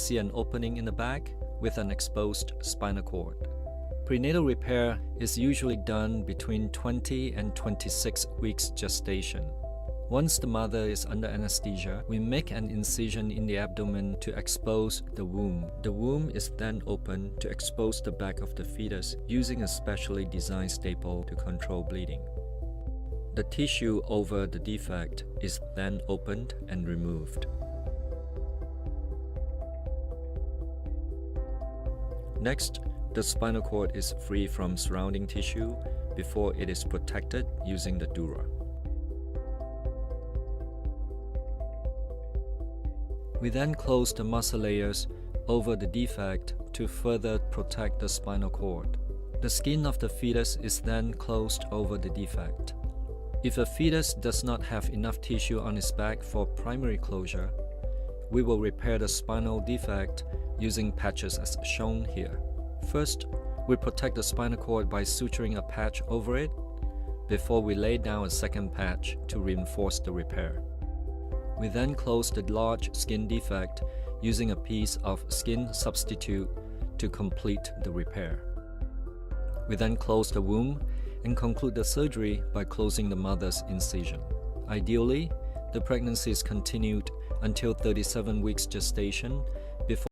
see an opening in the back with an exposed spinal cord. Prenatal repair is usually done between 20 and 26 weeks gestation. Once the mother is under anesthesia, we make an incision in the abdomen to expose the womb. The womb is then opened to expose the back of the fetus using a specially designed staple to control bleeding. The tissue over the defect is then opened and removed. Next, the spinal cord is free from surrounding tissue before it is protected using the dura. We then close the muscle layers over the defect to further protect the spinal cord. The skin of the fetus is then closed over the defect. If a fetus does not have enough tissue on its back for primary closure, we will repair the spinal defect using patches as shown here. First, we protect the spinal cord by suturing a patch over it before we lay down a second patch to reinforce the repair. We then close the large skin defect using a piece of skin substitute to complete the repair. We then close the womb and conclude the surgery by closing the mother's incision. Ideally, the pregnancy is continued until 37 weeks gestation before